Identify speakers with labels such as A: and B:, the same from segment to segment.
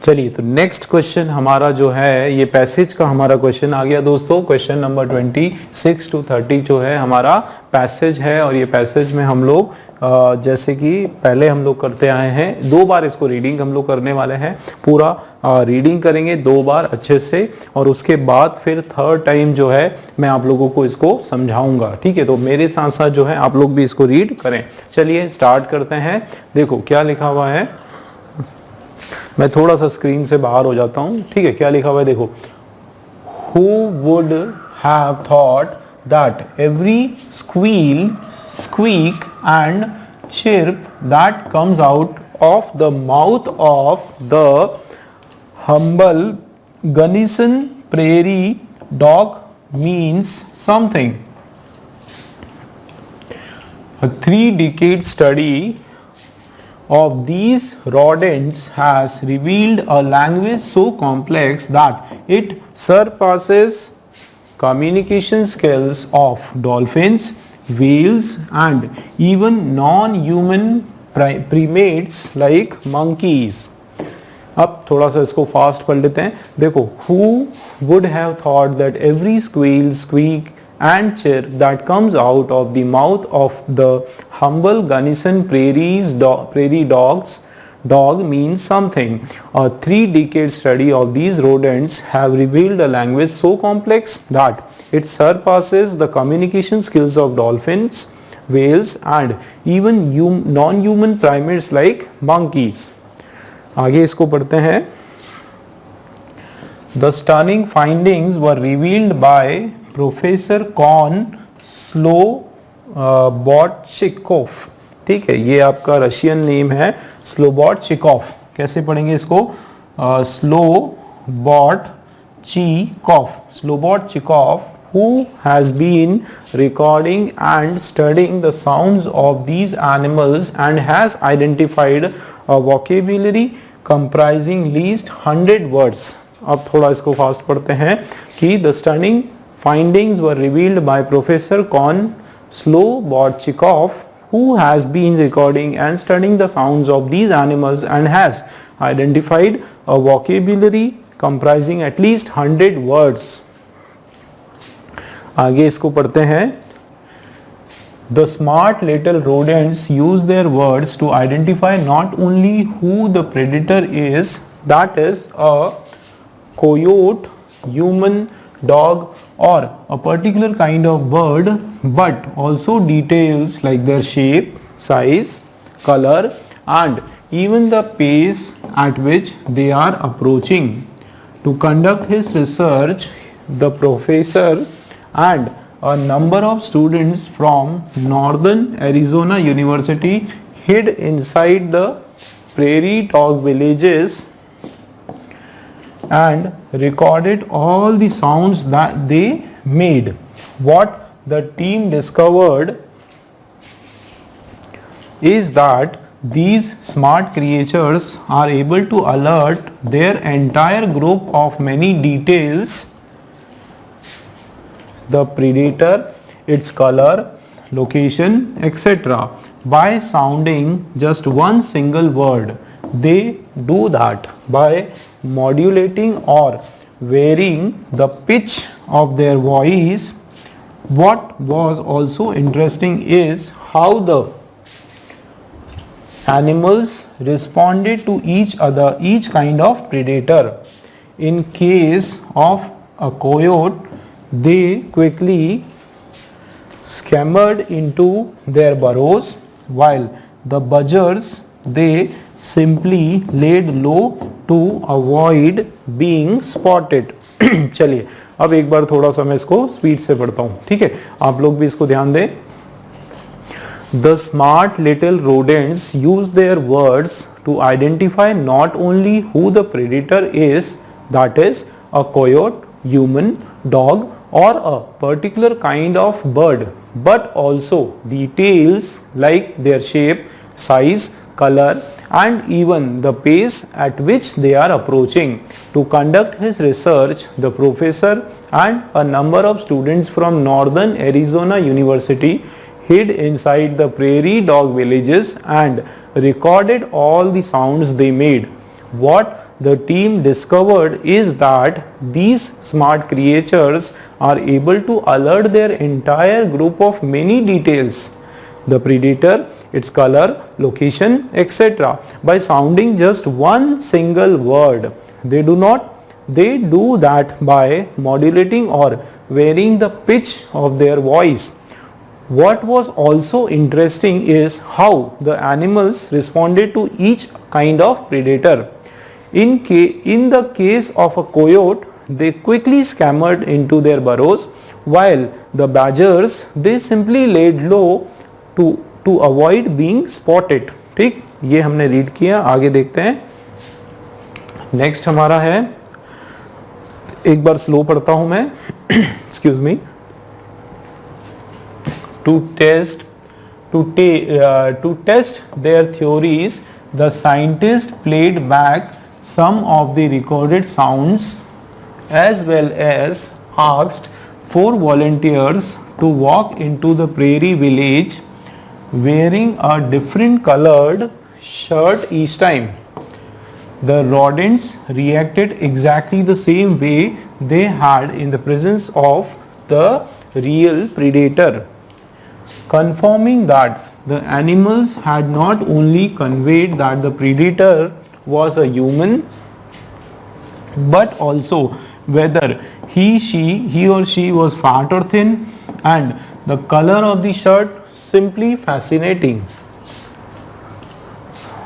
A: चलिए, तो next question हमारा जो है ये पैसेज का हमारा क्वेश्चन आ गया दोस्तों। क्वेश्चन नंबर 26 to 30 जो है हमारा पैसेज है, और ये पैसेज में हम लोग जैसे कि पहले हम लोग करते आए हैं, 2 बार इसको रीडिंग हम लोग करने वाले हैं। पूरा रीडिंग करेंगे 2 बार अच्छे से, और उसके बाद फिर थर्ड टाइम जो है मैं आप लोगों को इसको समझाऊंगा। ठीक है, तो मेरे साथ साथ जो है आप लोग भी इसको रीड करें। चलिए स्टार्ट करते हैं। देखो क्या लिखा हुआ है, मैं थोड़ा सा स्क्रीन से बाहर हो जाता हूँ। ठीक है, क्या लिखा हुआ है देखो। Who would have thought that every squeal, squeak and chirp that comes out of the mouth of the humble Gunnison prairie dog means something? A 3-decade study of these rodents has revealed a language so complex that it surpasses communication skills of dolphins, whales and even non-human primates like monkeys. अब थोड़ा सा इसको fast पढ़ लेते हैं। देखो, who would have thought that every squeal, squeak and chirp that comes out of the mouth of the humble Gunnison prairie dog means something. A 3-decade study of these rodents have revealed a language so complex that it surpasses the communication skills of dolphins, whales and even non-human primates like monkeys. आगे इसको पढ़ते हैं। The stunning findings were revealed by professor Con Slobodchikoff. ठीक है, ये आपका Russian name है, स्लोबोटचिकोव। कैसे पढ़ेंगे इसको? स्लोबोटचिकोव, who has been recording and studying the sounds of these animals and has identified a vocabulary comprising least 100 words. अब थोड़ा इसको फास्ट पढ़ते हैं कि the stunning findings were revealed by Professor Kon Slobodchikov, who has been recording and studying the sounds of these animals and has identified a vocabulary comprising at least 100 words. आगे इसको पढ़ते हैं। The smart little rodents use their words to identify not only who the predator is, that is a coyote, human, dog or a particular kind of bird, but also details like their shape, size, color and even the pace at which they are approaching. To conduct his research, the professor and a number of students from Northern Arizona University hid inside the prairie dog villages and recorded all the sounds that they made. What the team discovered is that these smart creatures are able to alert their entire group of many details: the predator, its color, location, etc. by sounding just one single word. They do that by modulating or varying the pitch of their voice. What was also interesting is how the animals responded to each kind of predator. In case of a coyote, they quickly scampered into their burrows, while the buzzards, they simply laid low to avoid being spotted. चलिए अब एक बार थोड़ा सा मैं इसको speed से पढ़ता हूँ। ठीक है, आप लोग भी इसको ध्यान दें। The smart little rodents use their words to identify not only who the predator is, that is a coyote, human, dog or a particular kind of bird, but also details like their shape, size, color and even the pace at which they are approaching. To conduct his research, the professor and a number of students from Northern Arizona University hid inside the prairie dog villages and recorded all the sounds they made. What the team discovered is that these smart creatures are able to alert their entire group of many details, the predator, its color, location, etc. by sounding just one single word. They do that by modulating or varying the pitch of their voice. What was also interesting is how the animals responded to each kind of predator. In the case of a coyote, they quickly scampered into their burrows, while the badgers, they simply laid low to avoid being spotted. ठीक, ये हमने read किया, आगे देखते हैं. Next हमारा है, एक बार स्लो पढ़ता हूं मैं, excuse me. To test their theories, the scientists played back some of the recorded sounds as well as asked 4 volunteers to walk into the prairie village wearing a different colored shirt each time. The rodents reacted exactly the same way they had in the presence of the real predator, confirming that the animals had not only conveyed that the predator was a human, but also whether he or she was fat or thin, and the color of the shirt simply fascinating.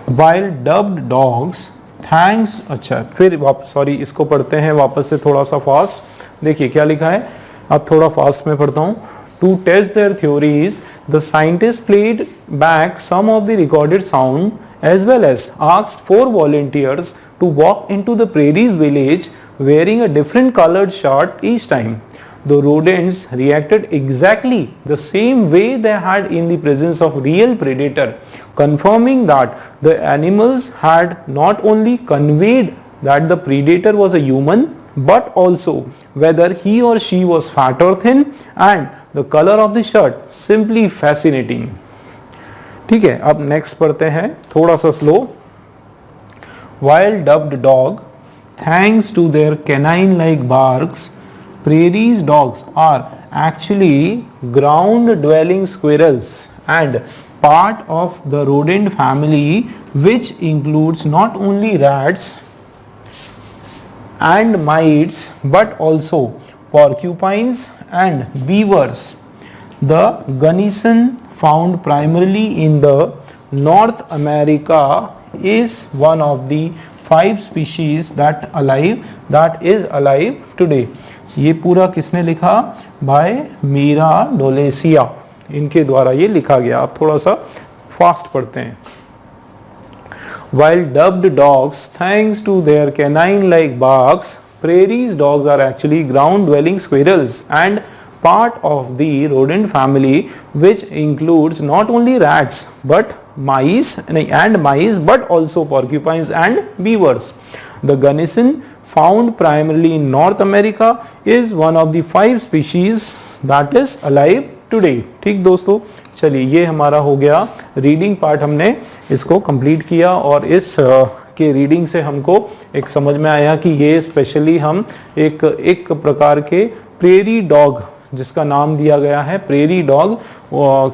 A: While dubbed dogs, thanks. अच्छा, फिर वापस, sorry, इसको पढ़ते हैं वापस से थोड़ा सा फास्ट. देखिए क्या लिखा है, अब थोड़ा फास्ट में पढ़ता हूँ. To test their theories, the scientists played back some of the recorded sound as well as asked 4 volunteers to walk into the prairie's village wearing a different colored shirt each time. The rodents reacted exactly the same way they had in the presence of real predator, confirming that the animals had not only conveyed that the predator was a human, but also whether he or she was fat or thin, and the color of the shirt simply fascinating. ठीक है, अब next पढ़ते हैं थोड़ा सा slow. While dubbed dog, thanks to their canine like barks, prairie's dogs are actually ground dwelling squirrels and part of the rodent family, which includes not only rats and mites but also porcupines and beavers. The gunnison, found primarily in the North America, is one of the 5 species that is alive today. ये पूरा किसने लिखा? Bye Meera डोलेसिया, इनके द्वारा ये लिखा गया. आप थोड़ा सा फास्ट पढ़ते हैं. While dubbed dogs, thanks to their canine-like barks, prairie's dogs are actually ground-dwelling squirrels and part of the rodent family, which includes not only rats but mice, but also porcupines and beavers. The gunnison, found primarily in North America, is one of the 5 species that is alive today. ठीक दोस्तों, चलिए ये हमारा हो गया reading part, हमने इसको complete किया और इस के रीडिंग से हमको एक समझ में आया कि ये स्पेशली हम एक प्रकार के प्रेरी डॉग, जिसका नाम दिया गया है प्रेरी डॉग,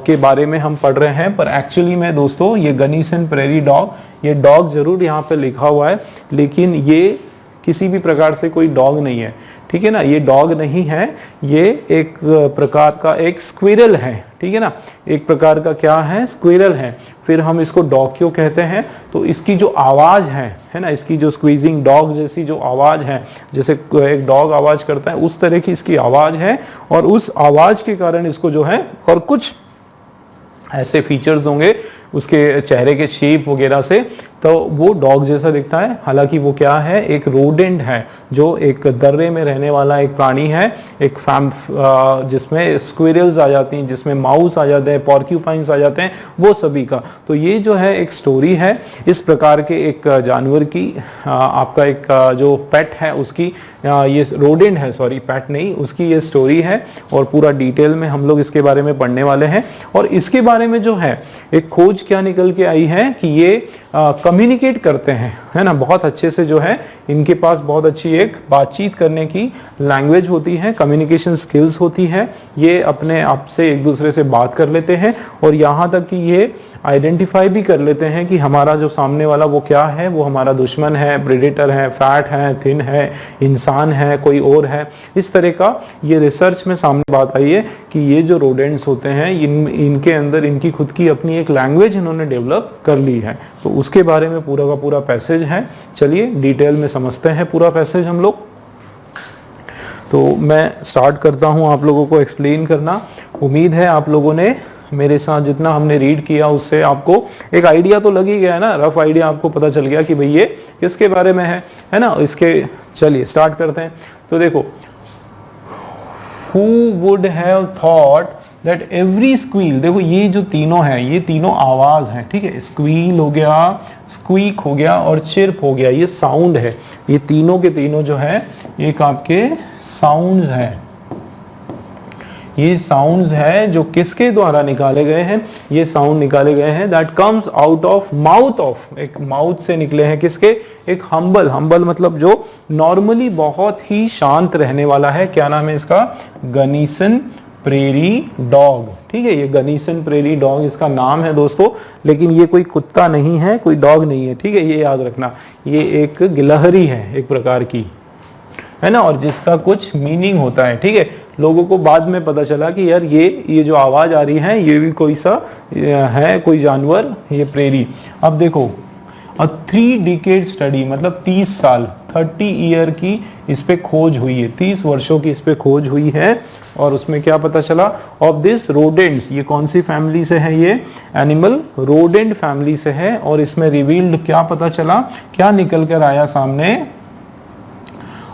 A: के बारे में हम पढ़ रहे हैं. पर एक्चुअली में दोस्तों ये गनीसन प्रेरी डॉग, ये डॉग जरूर यहाँ पे लिखा हुआ है, लेकिन ये किसी भी प्रकार से कोई डॉग नहीं है. ठीक है ना, ये डॉग नहीं है, ये एक प्रकार का एक स्क्विरल है. ठीक है ना, एक प्रकार का क्या है, स्क्विरल है. फिर हम इसको डॉग क्यों कहते हैं, तो इसकी जो आवाज़ है ना, इसकी जो स्क्वीजिंग डॉग जैसी जो आवाज़ है, जैसे एक डॉग आवाज़ करता है उस तरह की इसकी आवाज़ है, और उस आवाज़ के कारण इसको जो है, और कुछ ऐसे फीचर्स होंगे उसके चेहरे के शेप वगैरह से, तो वो डॉग जैसा दिखता है. हालांकि वो क्या है, एक रोडेंट है, जो एक दर्रे में रहने वाला एक प्राणी है, एक जिसमें स्क्विरल्स आ जाती हैं, जिसमें माउस आ जाते हैं, पॉर्क्यूपाइंस आ जाते हैं, वो सभी का. तो ये जो है एक स्टोरी है इस प्रकार के एक जानवर की, आपका एक जो पेट है उसकी, ये रोडेंट है, सॉरी पेट नहीं, उसकी ये स्टोरी है, और पूरा डिटेल में हम लोग इसके बारे में पढ़ने वाले हैं. और इसके बारे में जो है एक खोज क्या निकल के आई है कि ये कम्युनिकेट करते हैं, है ना, बहुत अच्छे से जो है इनके पास बहुत अच्छी एक बातचीत करने की लैंग्वेज होती है, कम्युनिकेशन स्किल्स होती है, ये अपने आप से एक दूसरे से बात कर लेते हैं और यहाँ तक कि ये आइडेंटिफाई भी कर लेते हैं कि हमारा जो सामने वाला वो क्या है, वो हमारा दुश्मन है, प्रेडेटर है, फैट है, थिन है, इंसान है, कोई और है। इस तरह का ये रिसर्च में सामने बात आई है कि ये जो रोडेंट्स होते हैं इनके अंदर इनकी खुद की अपनी एक लैंग्वेज इन्होंने डेवलप कर ली है। तो उसके बारे में पूरा का पूरा पैसेज है, चलिए डिटेल में समझते हैं पूरा पैसेज हम लोग। तो मैं स्टार्ट करता हूँ आप लोगों को एक्सप्लेन करना। उम्मीद है आप लोगों ने मेरे साथ जितना हमने रीड किया उससे आपको एक आइडिया तो लग ही गया है ना, रफ आइडिया आपको पता चल गया कि भाई ये किसके बारे में है ना। इसके चलिए स्टार्ट करते हैं। तो देखो, Who would have thought that every squeal, देखो ये जो तीनों है ये तीनों आवाज है, ठीक है, स्क्वील हो गया, स्क्वीक हो गया और चिर्प हो गया, ये साउंड है। ये तीनों के तीनों जो है एक आपके साउंड्स हैं, ये साउंड्स है जो किसके द्वारा निकाले गए हैं, ये साउंड निकाले गए हैं that comes out of mouth of, एक माउथ से निकले हैं किसके, एक हम्बल, हम्बल मतलब जो नॉर्मली बहुत ही शांत रहने वाला है, क्या नाम है इसका, गनीसन प्रेरी डॉग, ठीक है, ये गनीसन प्रेरी डॉग इसका नाम है दोस्तों, लेकिन ये कोई कुत्ता नहीं है, कोई डॉग नहीं है, ठीक है, ये याद रखना, ये एक गिलहरी है एक प्रकार की, है ना, और जिसका कुछ मीनिंग होता है, ठीक है। लोगों को बाद में पता चला कि यार ये जो आवाज आ रही है ये भी कोई सा है, कोई जानवर, ये प्रेरी। अब देखो, 3 डिकेड स्टडी मतलब 30 साल, 30 ईयर की इस पे खोज हुई है, 30 वर्षों की इस पे खोज हुई है, और उसमें क्या पता चला, ऑफ दिस रोडेंट्स, ये कौन सी फैमिली से है, ये एनिमल रोडेंट फैमिली से है, और इसमें रिवील्ड क्या पता चला, क्या निकल कर आया सामने,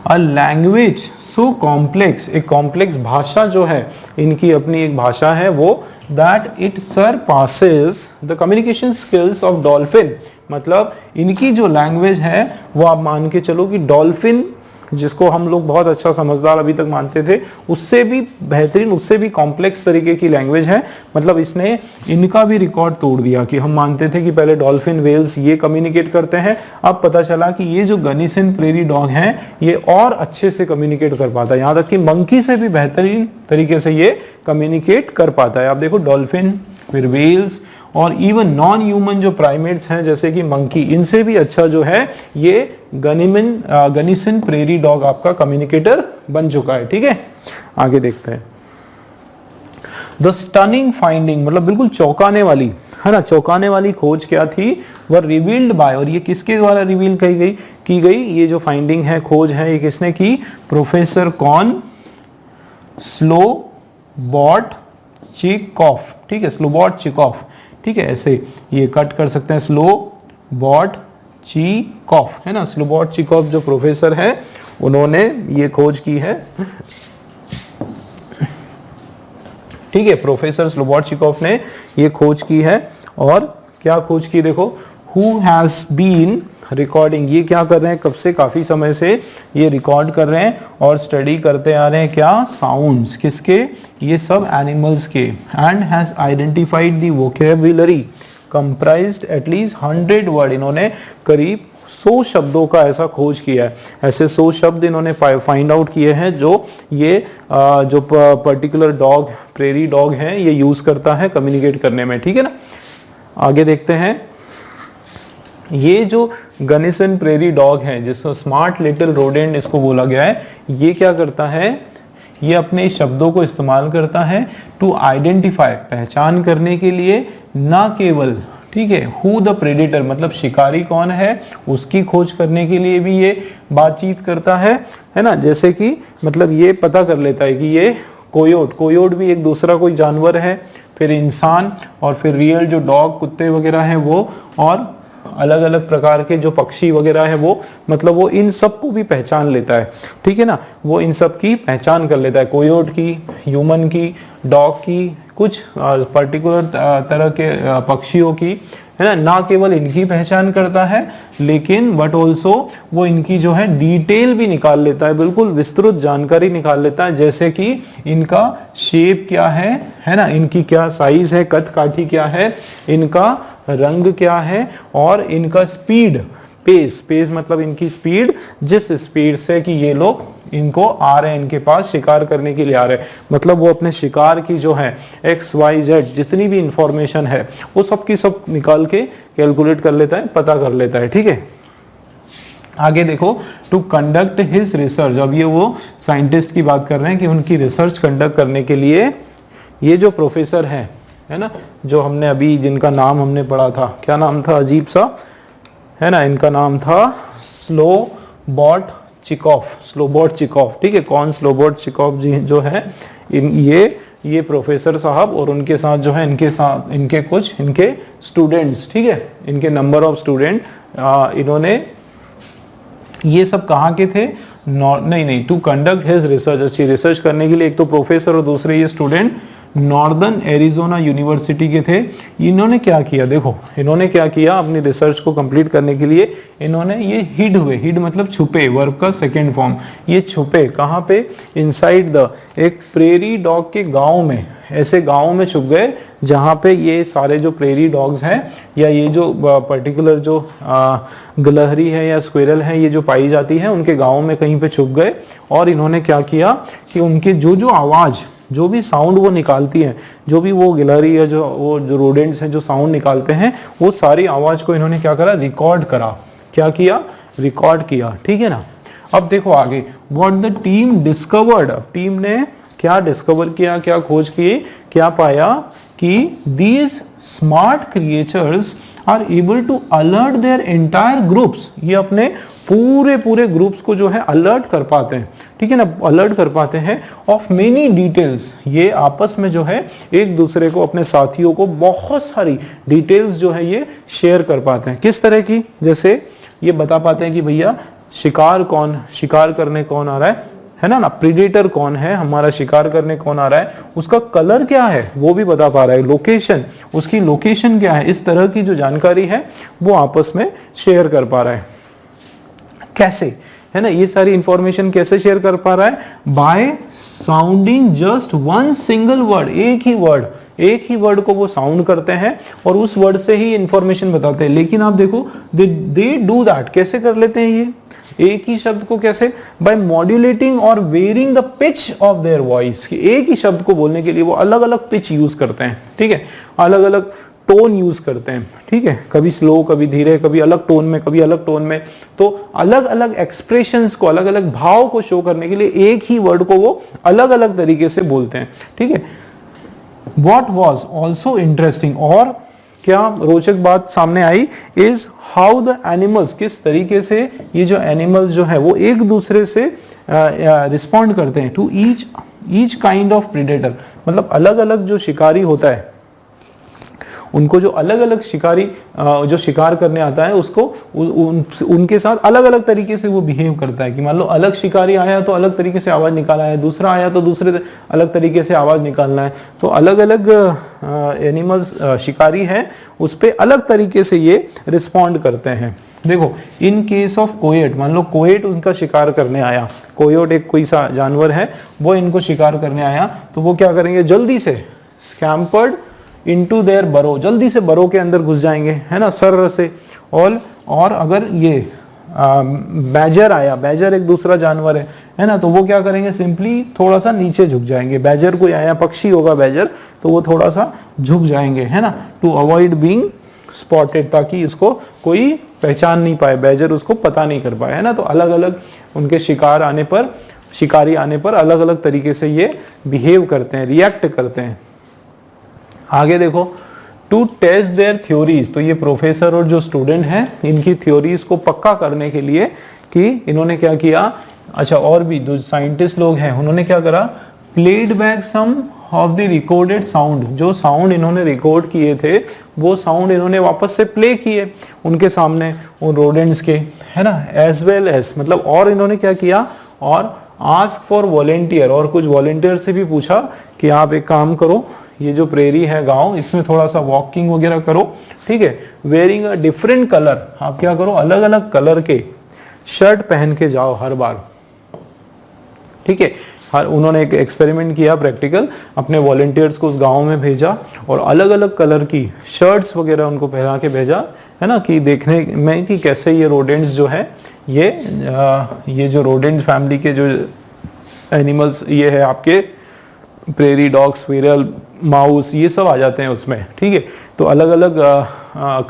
A: अ लैंग्वेज सो कॉम्प्लेक्स, एक कॉम्प्लेक्स भाषा जो है, इनकी अपनी एक भाषा है वो, that it surpasses the communication skills of dolphin, मतलब इनकी जो लैंग्वेज है वो आप मान के चलो कि डॉल्फिन, जिसको हम लोग बहुत अच्छा समझदार अभी तक मानते थे, उससे भी बेहतरीन, उससे भी कॉम्प्लेक्स तरीके की लैंग्वेज है। मतलब इसने इनका भी रिकॉर्ड तोड़ दिया कि हम मानते थे कि पहले डॉल्फिन, वेल्स ये कम्युनिकेट करते हैं, अब पता चला कि ये जो गनीसन प्रेरी डॉग हैं ये और अच्छे से कम्युनिकेट कर पाता है, यहाँ तक कि मंकी से भी बेहतरीन तरीके से ये कम्युनिकेट कर पाता है। आप देखो डॉल्फिन, फिर वेल्स और इवन नॉन ह्यूमन जो प्राइमेट्स हैं जैसे कि मंकी, इनसे भी अच्छा जो है ये गनीसन प्रेरी डॉग आपका कम्युनिकेटर बन चुका है, ठीक है। आगे देखते हैं। द स्टनिंग फाइंडिंग, मतलब बिल्कुल चौंकाने वाली, है ना, चौंकाने वाली खोज क्या थी, वह रिवील्ड बाय, और ये किसके द्वारा रिवील की गई, ये जो फाइंडिंग है, खोज है, ये किसने की, प्रोफेसर कॉन स्लोबॉट चिकॉफ, ठीक है, स्लोबॉट चिकॉफ, ठीक है, ऐसे ये कट कर सकते हैं, स्लोबॉट चिकॉफ, है ना, स्लोबॉट चिकॉफ जो प्रोफेसर है उन्होंने ये खोज की है, ठीक है, प्रोफेसर स्लोबॉट चिकॉफ ने ये खोज की है। और क्या खोज की, देखो, हु हैज बीन रिकॉर्डिंग, ये क्या कर रहे हैं, कब से, काफी समय से ये रिकॉर्ड कर रहे हैं और स्टडी करते आ रहे हैं, क्या, साउंड्स, किसके, ये सब एनिमल्स के, and has identified the vocabulary comprised at least 100 word, इन्होंने करीब 100 शब्दों का ऐसा खोज किया है, ऐसे 100 शब्द इन्होंने फाइंड आउट किए हैं जो ये जो पर्टिकुलर डॉग, प्रेरी डॉग है, ये यूज करता है कम्युनिकेट करने में, ठीक है ना। आगे देखते हैं। ये जो गनीसन प्रेरी डॉग है, जिसको स्मार्ट लिटिल रोडेंट इसको बोला गया है, ये क्या करता है, ये अपने शब्दों को इस्तेमाल करता है टू आइडेंटिफाई, पहचान करने के लिए, ना केवल, ठीक है, हु द प्रेडेटर, मतलब शिकारी कौन है उसकी खोज करने के लिए भी ये बातचीत करता है ना, जैसे कि मतलब ये पता कर लेता है कि ये कोयोट भी एक दूसरा कोई जानवर है, फिर इंसान, और फिर रियल जो डॉग, कुत्ते वगैरह हैं वो, और अलग अलग प्रकार के जो पक्षी वगैरह है वो, मतलब वो इन सब को भी पहचान लेता है, ठीक है ना, वो इन सब की पहचान कर लेता है, कोयोट की, ह्यूमन की, डॉग की, कुछ पर्टिकुलर तरह के पक्षियों की, है ना केवल इनकी पहचान करता है, लेकिन बट ऑल्सो वो इनकी जो है डिटेल भी निकाल लेता है, बिल्कुल विस्तृत जानकारी निकाल लेता है, जैसे कि इनका शेप क्या है ना, इनकी क्या साइज है, कद काठी क्या है, इनका रंग क्या है और इनका स्पीड, पेस मतलब इनकी स्पीड, जिस स्पीड से कि ये लोग इनको आ रहे हैं, इनके पास शिकार करने के लिए आ रहे हैं, मतलब वो अपने शिकार की जो है XYZ जितनी भी इंफॉर्मेशन है वो सब की सब निकाल के कैलकुलेट कर लेता है, पता कर लेता है। ठीक है, आगे देखो, टू कंडक्ट हिज रिसर्च, अब ये वो साइंटिस्ट की बात कर रहे हैं कि उनकी रिसर्च कंडक्ट करने के लिए ये जो प्रोफेसर है ना, जो हमने अभी जिनका नाम हमने पढ़ा था, क्या नाम था अजीब सा, है ना, इनका नाम था स्लोबोट चिकोव। ठीक है, कौन स्लोबोट चिकोव जी जो है, ये प्रोफेसर साहब और उनके साथ जो है इनके कुछ इनके स्टूडेंट्स, ठीक है, इनके नंबर ऑफ स्टूडेंट, इन्होंने ये सब कहाँ के थे, नहीं, टू कंडक्ट हिज रिसर्च, अच्छी रिसर्च करने के लिए एक तो प्रोफेसर और दूसरे ये स्टूडेंट नॉर्दर्न एरिजोना यूनिवर्सिटी के थे। इन्होंने क्या किया, देखो इन्होंने क्या किया, अपनी रिसर्च को कंप्लीट करने के लिए इन्होंने ये हिड मतलब छुपे, वर्ब का सेकेंड फॉर्म, ये छुपे कहाँ पे, इनसाइड द, एक प्रेरी डॉग के गांव में, ऐसे गांव में छुप गए जहाँ पे ये सारे जो प्रेरी डॉग्स हैं या ये जो पर्टिकुलर जो गिलहरी है या स्क्विरल है ये जो पाई जाती है, उनके गांव में कहीं पे छुप गए और इन्होंने क्या किया कि उनके जो आवाज़, जो भी साउंड वो निकालती है, जो भी वो गिलहरी या जो रोडेंट्स हैं जो साउंड निकालते हैं, वो सारी आवाज़ को इन्होंने क्या करा, रिकॉर्ड करा। क्या किया, रिकॉर्ड किया। ठीक है ना, अब देखो आगे, what the team discovered, team ने क्या डिस्कवर किया, क्या खोज की, क्या पाया कि these smart creatures are able to alert their entire groups, ये अपने पूरे ग्रुप्स को जो है अलर्ट कर पाते हैं। ठीक है ना, अलर्ट कर पाते हैं ऑफ मेनी डिटेल्स, ये आपस में जो है एक दूसरे को, अपने साथियों को बहुत सारी डिटेल्स जो है ये शेयर कर पाते हैं। किस तरह की, जैसे ये बता पाते हैं कि भैया शिकार करने कौन आ रहा है ना, प्रीडेटर कौन है, हमारा शिकार करने कौन आ रहा है, उसका कलर क्या है वो भी बता पा रहा है, लोकेशन, उसकी लोकेशन क्या है, इस तरह की जो जानकारी है वो आपस में शेयर कर पा रहा है। कैसे, है ना, ये सारी इंफॉर्मेशन कैसे शेयर कर पा रहा है, by sounding just one single word, एक ही वर्ड को वो साउंड करते हैं और उस वर्ड से ही इंफॉर्मेशन बताते हैं। लेकिन आप देखो दे डू दैट, कैसे कर लेते हैं ये एक ही शब्द को, कैसे, बाय मॉड्यूलेटिंग और varying the pitch of their voice, एक ही शब्द को बोलने के लिए वो अलग अलग पिच यूज करते हैं। ठीक है, अलग अलग टोन यूज करते हैं। ठीक है, कभी स्लो, कभी धीरे, कभी अलग टोन में, कभी अलग टोन में, तो अलग अलग एक्सप्रेशंस को, अलग अलग भाव को शो करने के लिए एक ही वर्ड को वो अलग अलग तरीके से बोलते हैं। ठीक है, व्हाट वाज आल्सो इंटरेस्टिंग, और क्या रोचक बात सामने आई, इज हाउ द एनिमल्स, किस तरीके से ये जो एनिमल्स जो है वो एक दूसरे से रिस्पॉन्ड करते हैं to each kind of predator, मतलब अलग अलग जो शिकारी होता है उनको, जो अलग अलग शिकारी जो शिकार करने आता है उसको उनके साथ अलग अलग तरीके से वो बिहेव करता है। कि मान लो अलग शिकारी आया तो अलग तरीके से आवाज निकाला है, दूसरा आया तो दूसरे अलग तरीके से आवाज निकालना है, तो अलग अलग एनिमल्स शिकारी है उस पर अलग तरीके से ये रिस्पॉन्ड करते हैं। देखो इन केस ऑफ कोयट, मान लो कोयट उनका शिकार करने आया, कोयोट एक कोई सा जानवर है वो इनको शिकार करने आया, तो वो क्या करेंगे, जल्दी से स्कैम्पर्ड इनटू देयर बरो, जल्दी से बरो के अंदर घुस जाएंगे, है ना, सर्र से। और अगर ये बैजर आया, बैजर एक दूसरा जानवर है ना, तो वो क्या करेंगे, सिंपली थोड़ा सा नीचे झुक जाएंगे। बैजर कोई आया, पक्षी होगा बैजर, तो वो थोड़ा सा झुक जाएंगे, है ना, टू अवॉइड बीइंग स्पॉटेड, ताकि इसको कोई पहचान नहीं पाए, बैजर उसको पता नहीं कर पाए, है ना। तो अलग अलग उनके शिकारी आने पर अलग अलग तरीके से ये बिहेव करते हैं, रिएक्ट करते हैं। आगे देखो, टू टेस्ट देयर थ्योरीज, तो ये प्रोफेसर और जो स्टूडेंट हैं इनकी थ्योरीज को पक्का करने के लिए कि इन्होंने क्या किया, अच्छा और भी जो साइंटिस्ट लोग हैं उन्होंने क्या करा, played back some of the recorded sound, जो साउंड इन्होंने रिकॉर्ड किए थे वो साउंड इन्होंने वापस से प्ले किए उनके सामने उन रोडेंट्स के, है ना, एज वेल एज, मतलब और इन्होंने क्या किया, और आस्क फॉर वॉलेंटियर, और कुछ वॉलेंटियर से भी पूछा कि आप एक काम करो, ये जो प्रेरी है गांव, इसमें थोड़ा सा वॉकिंग वगैरह करो। ठीक है, वेयरिंग अ डिफरेंट कलर, आप क्या करो, अलग अलग कलर के शर्ट पहन के जाओ हर बार। ठीक है, उन्होंने एक एक्सपेरिमेंट किया प्रैक्टिकल, अपने वॉलंटियर्स को उस गांव में भेजा और अलग अलग कलर की शर्ट्स वगैरह उनको पहना के भेजा, है ना, कि देखने में कि कैसे ये रोडेंट्स जो है ये जो रोडेंट फैमिली के जो एनिमल्स ये है आपके प्रेरी डॉग, स्क्विरल, माउस, ये सब आ जाते हैं उसमें, ठीक है। तो अलग अलग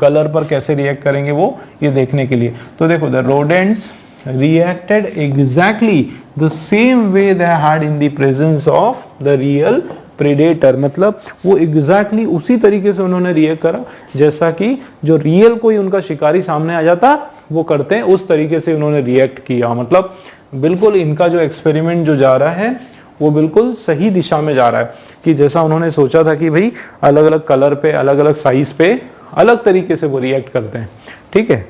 A: कलर पर कैसे रिएक्ट करेंगे वो ये देखने के लिए। तो देखो the rodents reacted exactly the same way they had in the presence of the real predator, मतलब वो exactly उसी तरीके से उन्होंने रिएक्ट करा जैसा कि जो रियल कोई उनका शिकारी सामने आ जाता वो करते हैं, उस तरीके से उन्होंने रिएक्ट किया। मतलब बिल्कुल इनका जो एक्सपेरिमेंट जो जा रहा है वो बिल्कुल सही दिशा में जा रहा है, कि जैसा उन्होंने सोचा था कि भाई अलग अलग कलर पे, अलग अलग साइज पे अलग तरीके से वो रिएक्ट करते हैं, ठीक है।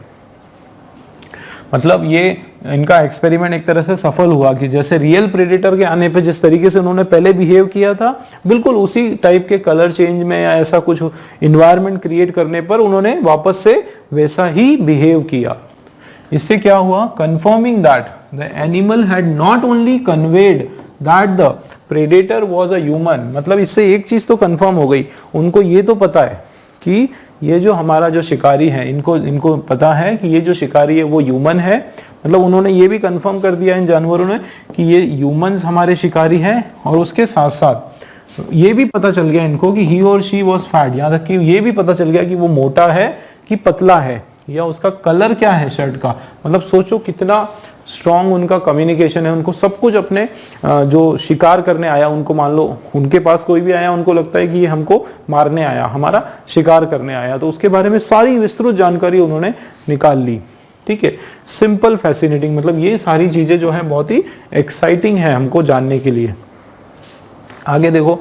A: मतलब ये इनका एक्सपेरिमेंट एक तरह से सफल हुआ कि जैसे रियल प्रेडेटर के आने पे जिस तरीके से उन्होंने पहले बिहेव किया था, बिल्कुल उसी टाइप के कलर चेंज में या ऐसा कुछ इन्वायरमेंट क्रिएट करने पर उन्होंने वापस से वैसा ही बिहेव किया। इससे क्या हुआ, confirming that the animal had not only conveyed that the predator was a human, मतलब इससे एक चीज तो कंफर्म हो गई, उनको ये तो पता है कि ये जो हमारा जो शिकारी है, इनको पता है कि ये जो शिकारी है वो ह्यूमन है। मतलब उन्होंने ये भी कंफर्म कर दिया इन जानवरों ने कि ये ह्यूमंस हमारे शिकारी हैं, और उसके साथ साथ ये भी पता चल गया इनको कि ही और शी वाज फैट, यहाँ तक कि ये भी पता चल गया कि वो मोटा है कि पतला है, या उसका कलर क्या है शर्ट का। मतलब सोचो कितना स्ट्रॉन्ग उनका कम्युनिकेशन है, उनको सब कुछ अपने जो शिकार करने आया, उनको मान लो उनके पास कोई भी आया, उनको लगता है कि ये हमको मारने आया, हमारा शिकार करने आया, तो उसके बारे में सारी विस्तृत जानकारी उन्होंने निकाल ली, ठीक है। सिंपल फैसिनेटिंग, मतलब ये सारी चीजें जो है बहुत ही एक्साइटिंग है हमको जानने के लिए। आगे देखो,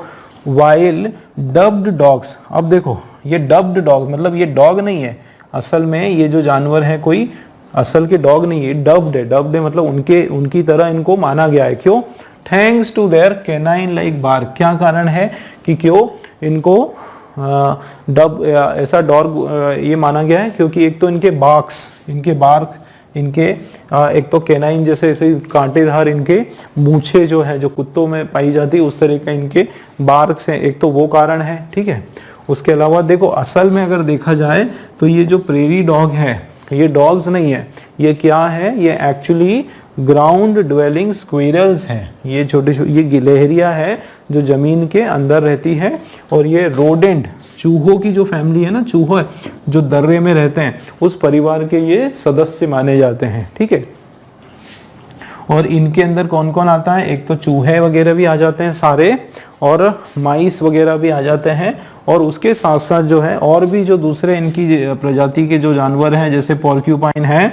A: वाइल डब्ड डॉग्स। अब देखो ये डब्ड डॉग, मतलब ये डॉग नहीं है असल में, ये जो जानवर है कोई असल के डॉग नहीं है, डब्ड है। डब्ड है मतलब उनकी तरह इनको माना गया है। क्यों? Thanks to their canine like bark. क्या कारण है कि क्यों इनको डब ऐसा डॉग ये माना गया है? क्योंकि एक तो इनके बार्क इनके एक तो कैनाइन जैसे ऐसे कांटेदार इनके मूछे जो है, जो कुत्तों में पाई जाती है उस तरह का इनके बार्क्स हैं, एक तो वो कारण है, ठीक है। उसके अलावा देखो असल में अगर देखा जाए तो ये जो प्रेरी डॉग है ये डॉग्स नहीं है, ये क्या है, ये एक्चुअली ग्राउंड ड्वेलिंग स्क्विरल्स हैं। ये ये गिलहरियां है जो जमीन के अंदर रहती है, और ये रोडेंट चूहों की जो फैमिली है ना, चूहे जो दर्रे में रहते हैं उस परिवार के ये सदस्य माने जाते हैं, ठीक है। और इनके अंदर कौन कौन आता है? एक तो चूहे वगैरह भी आ जाते हैं सारे, और माइस वगैरह भी आ जाते हैं, और उसके साथ साथ जो है और भी जो दूसरे इनकी प्रजाति के जो जानवर हैं, जैसे पॉर्क्यूपाइन है,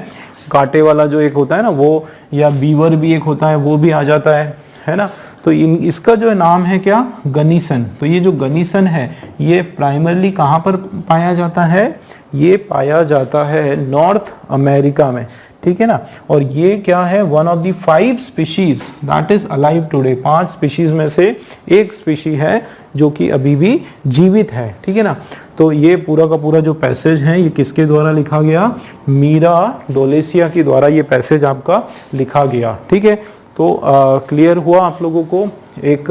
A: कांटे वाला जो एक होता है ना वो, या बीवर भी एक होता है वो भी आ जाता है ना। तो इसका जो नाम है क्या? गनीसन। तो ये जो गनीसन है ये प्राइमरली कहाँ पर पाया जाता है? ये पाया जाता है नॉर्थ अमेरिका में, ठीक है ना। और ये क्या है? One of the 5 species that is alive today. 5 species में से एक स्पीशी है जो कि अभी भी जीवित है, ठीक है ना। तो ये पूरा का पूरा जो पैसेज है ये किसके द्वारा लिखा गया? मीरा डोलेसिया के द्वारा ये पैसेज आपका लिखा गया, ठीक है। तो क्लियर हुआ आप लोगों को एक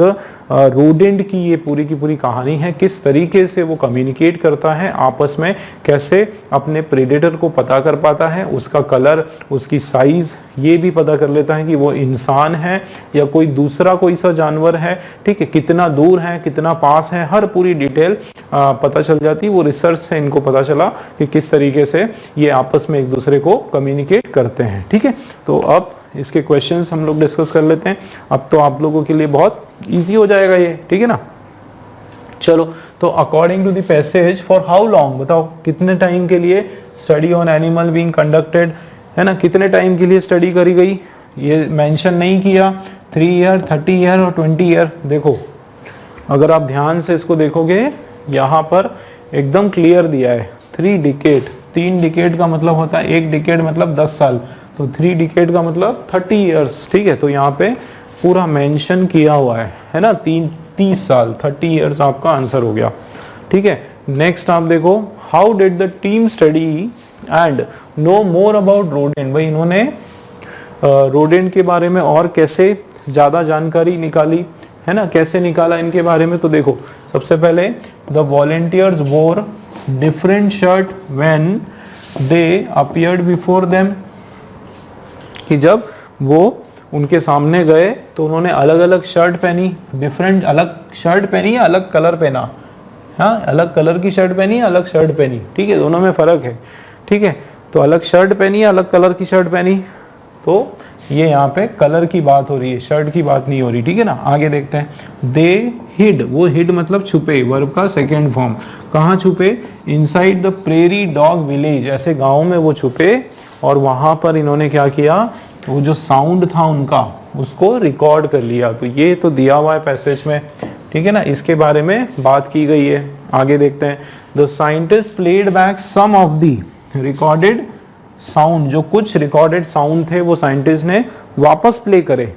A: रोडेंट की ये पूरी की पूरी कहानी है, किस तरीके से वो कम्युनिकेट करता है आपस में, कैसे अपने प्रेडेटर को पता कर पाता है, उसका कलर, उसकी साइज ये भी पता कर लेता है कि वो इंसान है या कोई दूसरा कोई सा जानवर है, ठीक है। कितना दूर है, कितना पास है, हर पूरी डिटेल पता चल जाती है। वो रिसर्च से इनको पता चला कि किस तरीके से ये आपस में एक दूसरे को कम्युनिकेट करते हैं, ठीक है। तो अब इसके क्वेश्चंस हम लोग डिस्कस कर लेते हैं। अब तो आप लोगों के लिए बहुत इजी हो जाएगा ये, ठीक है ना। चलो, तो according to the passage, for how long, बताओ कितने टाइम के लिए study on animal being conducted, है ना, कितने टाइम के लिए स्टडी करी गई? ये मेंशन नहीं किया, 3 ईयर, 30 ईयर और 20 ईयर। देखो अगर आप ध्यान से इसको देखोगे यहाँ पर एकदम क्लियर दिया है 3 डिकेड। 3 डिकेड का मतलब होता है, 1 डिकेड मतलब 10 साल, तो 3 डिकेड का मतलब 30 ईयर्स, ठीक है। तो यहाँ पे पूरा मेंशन किया हुआ है ना, 30 साल, 30 ईयर्स आपका आंसर हो गया, ठीक है। नेक्स्ट आप देखो, how did the team study and know more about rodent. भाई इन्होंने रोडेंट के बारे में और कैसे ज़्यादा जानकारी निकाली, है ना। कैसे निकाला इनके बारे में, तो देखो सबसे पहले द वॉलेंटियर्स वोर different shirt when they appeared before them, कि जब वो उनके सामने गए तो उन्होंने अलग अलग शर्ट पहनी, डिफरेंट, अलग शर्ट पहनी या अलग कलर पहना, हाँ अलग कलर की शर्ट पहनी या अलग शर्ट पहनी, ठीक है, दोनों में फर्क है, ठीक है। तो अलग शर्ट पहनी या अलग कलर की शर्ट पहनी, तो ये यहाँ पे कलर की बात हो रही है, शर्ट की बात नहीं हो रही, ठीक है ना। आगे देखते हैं, दे हिड, वो हिड मतलब छुपे, वर्ब का सेकेंड फॉर्म। कहाँ छुपे, inside the prairie dog village, ऐसे गाँव में वो छुपे और वहाँ पर इन्होंने क्या किया, वो जो साउंड था उनका उसको रिकॉर्ड कर लिया। तो ये तो दिया हुआ है पैसेज में, ठीक है ना, इसके बारे में बात की गई है। आगे देखते हैं, the scientist played back some of the recorded sound, जो कुछ रिकॉर्डेड साउंड थे वो साइंटिस्ट ने वापस प्ले करे,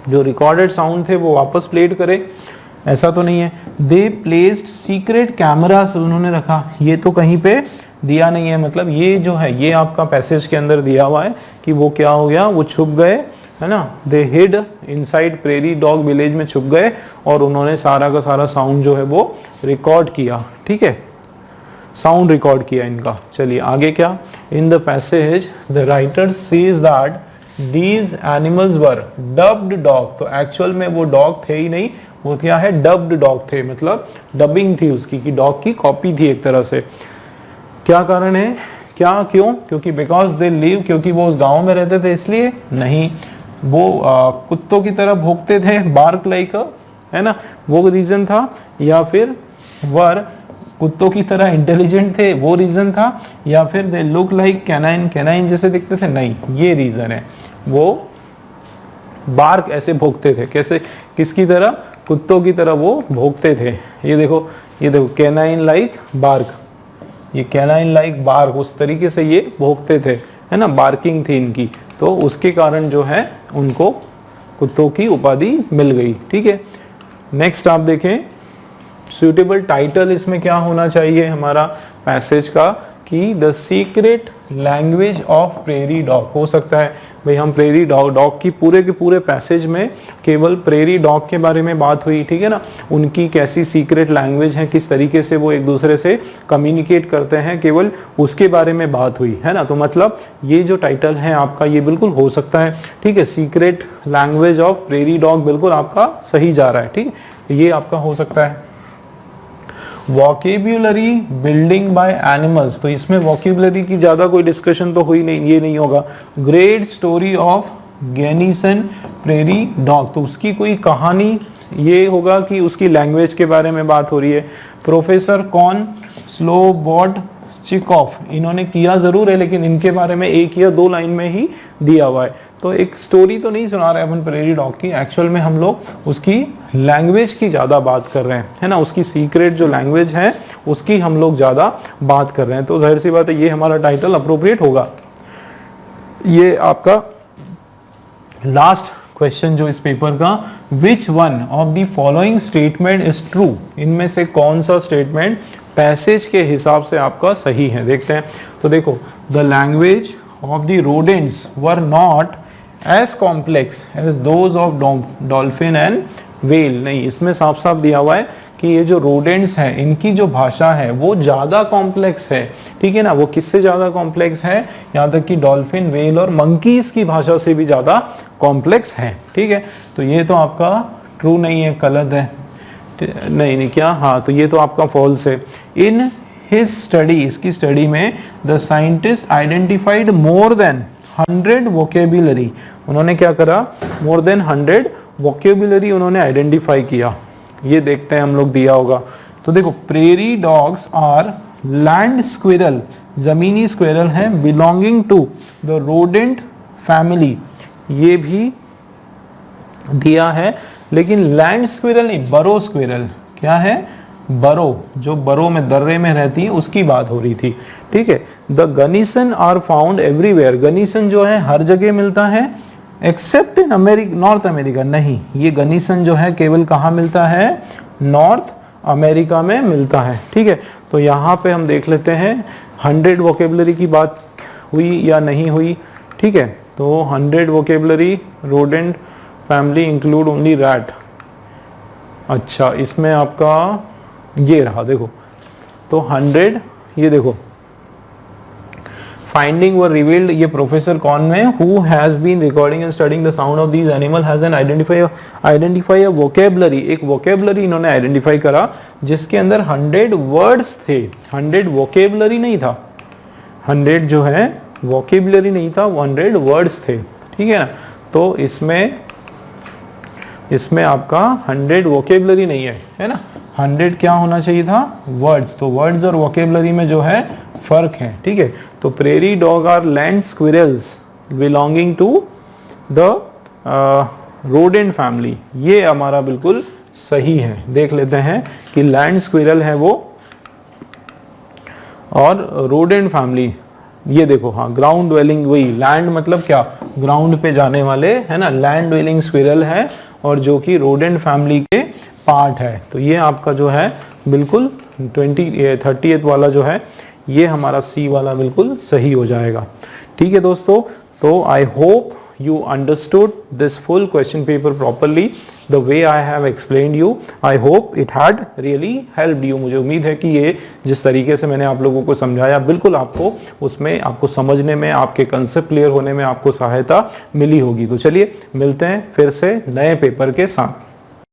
A: जो रिकॉर्डेड साउंड थे वो वापस प्लेड करे, ऐसा तो नहीं है। दे प्लेस्ड सीक्रेट कैमरास, उन्होंने रखा, ये तो कहीं पे दिया नहीं है, मतलब ये जो है ये आपका पैसेज के अंदर दिया हुआ है कि वो क्या हो गया, वो छुप गए, है ना। They hid inside prairie dog village में छुप गए और उन्होंने सारा का सारा साउंड जो है वो रिकॉर्ड किया, ठीक है, साउंड रिकॉर्ड किया इनका। चलिए आगे क्या, in the passage the writer says that these animals were dubbed dog, तो एक्चुअल में वो डॉग थे ही नहीं, वो क्या है, डब्ड डॉग थे, मतलब डबिंग थी उसकी, कि डॉग की कॉपी थी एक तरह से। क्या कारण है, क्या क्यों, क्योंकि बिकॉज दे लिव, क्योंकि वो उस गांव में रहते थे इसलिए नहीं, वो कुत्तों की तरह भौंकते थे, बार्क लाइक, है ना, वो रीजन था, या फिर वर कुत्तों की तरह इंटेलिजेंट थे वो रीजन था, या फिर they look like canine, canine जैसे दिखते थे, नहीं ये रीजन है, वो बार्क ऐसे भौंकते थे, कैसे, किसकी तरह, कुत्तों की तरह वो भौंकते थे। ये देखो कैनाइन लाइक बार्क, ये कैनाइन लाइक बार्क, उस तरीके से ये भौंकते थे, है ना, बार्किंग थी इनकी, तो उसके कारण जो है उनको कुत्तों की उपाधि मिल गई, ठीक है। नेक्स्ट आप देखें, सुटेबल टाइटल इसमें क्या होना चाहिए हमारा पैसेज का, कि the secret language of prairie dog, हो सकता है भाई हम प्रेरी डॉग की पूरे के पूरे पैसेज में केवल प्रेरी डॉग के बारे में बात हुई, ठीक है ना, उनकी कैसी सीक्रेट लैंग्वेज है, किस तरीके से वो एक दूसरे से कम्युनिकेट करते हैं, केवल उसके बारे में बात हुई, है ना। तो मतलब ये जो टाइटल है आपका ये बिल्कुल हो सकता है, ठीक है, secret language of prairie dog बिल्कुल आपका सही जा रहा है, ठीक है, ये आपका हो सकता है। वोकेब्युलरी बिल्डिंग बाय एनिमल्स, तो इसमें वोकेब्युलरी की ज्यादा कोई डिस्कशन तो हुई नहीं, ये नहीं होगा। Great story of Gunnison prairie dog, तो उसकी कोई कहानी, ये होगा कि उसकी लैंग्वेज के बारे में बात हो रही है। प्रोफेसर कॉन स्लोबोट चिकॉफ, इन्होंने किया जरूर है लेकिन इनके बारे में एक या दो लाइन में ही दिया हुआ है, तो एक स्टोरी तो नहीं सुना रहे अपन प्रेरी डॉग की, एक्चुअल में हम लोग उसकी लैंग्वेज की ज़्यादा बात कर रहे हैं, है ना, उसकी सीक्रेट जो लैंग्वेज है उसकी हम लोग ज़्यादा बात कर रहे हैं, तो जाहिर सी बात है ये हमारा टाइटल अप्रोप्रिएट होगा। ये आपका लास्ट क्वेश्चन जो इस पेपर का, which one of the following statement is true, इनमें से कौन सा स्टेटमेंट पैसेज के हिसाब से आपका सही है, देखते हैं। तो देखो, the language of the rodents were not as complex as those of dolphin and whale, नहीं, इसमें साफ साफ दिया हुआ है कि ये जो रोडेंट्स हैं इनकी जो भाषा है वो ज़्यादा कॉम्प्लेक्स है, ठीक है ना, वो किससे ज़्यादा कॉम्प्लेक्स है, यहाँ तक कि डॉल्फिन, वेल और मंकीज की भाषा से भी ज़्यादा कॉम्प्लेक्स है, ठीक है। तो ये तो आपका ट्रू नहीं है, गलत है, नहीं क्या, हाँ, तो ये तो आपका फॉल्स है। इन हिज स्टडी, इसकी स्टडी में the scientist identified more than 100 vocabulary, उन्होंने क्या करा, मोर देन 100 वोकेबुलरी उन्होंने आइडेंटिफाई किया, ये देखते हैं हम लोग दिया होगा। तो देखो, prairie dogs are land squirrel, जमीनी स्क्विरल है, belonging to the rodent family, ये भी दिया है, लेकिन लैंड स्क्विरल नहीं, बरो स्क्विरल, क्या है, बरो, जो बरो में दर्रे में रहती है उसकी बात हो रही थी, ठीक है। द गनीसन आर फाउंड एवरीवेयर, गनीसन जो है हर जगह मिलता है एक्सेप्ट इन नॉर्थ अमेरिका, नहीं, ये गनीसन जो है केवल कहाँ मिलता है, नॉर्थ अमेरिका में मिलता है, ठीक है। तो यहाँ पे हम देख लेते हैं 100 वोकेबुलरी की बात हुई या नहीं हुई, ठीक है। तो 100 vocabulary rodent family include only rat. अच्छा, इसमें आपका ये रहा देखो, तो 100, ये देखो फाइंडिंग वर रिवील्ड, ये प्रोफेसर कौन में, who has been recording and studying the sound of these animal has an identify a vocabulary, एक वोकेबलरी इन्होंने आइडेंटिफाई करा जिसके अंदर 100 वर्ड्स थे, 100 वोकेबलरी नहीं था, 100 जो है वोकेबलरी नहीं था, 100 वर्ड्स थे, ठीक है ना। तो इसमें आपका 100 वोकेबलरी नहीं है ना, 100 क्या होना चाहिए था, वर्ड्स। तो वर्ड्स और वोकेबलरी में जो है फर्क है, ठीक है। तो prairie dog are land squirrels belonging to the rodent family, ये हमारा बिल्कुल सही है। देख लेते हैं कि लैंड स्क्विरल है वो और रोडेंट फैमिली, ये देखो, हाँ ग्राउंड ड्वेलिंग, वही लैंड मतलब क्या, ग्राउंड पे जाने वाले, है ना, लैंड ड्वेलिंग स्क्विरल है और जो कि रोडेंट फैमिली के पार्ट है। तो ये आपका जो है बिल्कुल 30th वाला जो है ये हमारा सी वाला बिल्कुल सही हो जाएगा, ठीक है दोस्तों। तो I hope you understood this full question paper properly the way I have explained you. I hope it had really helped you. मुझे उम्मीद है कि ये जिस तरीके से मैंने आप लोगों को समझाया बिल्कुल आपको उसमें, आपको समझने में, आपके कंसेप्ट क्लियर होने में आपको सहायता मिली होगी। तो चलिए मिलते हैं फिर से नए पेपर के साथ।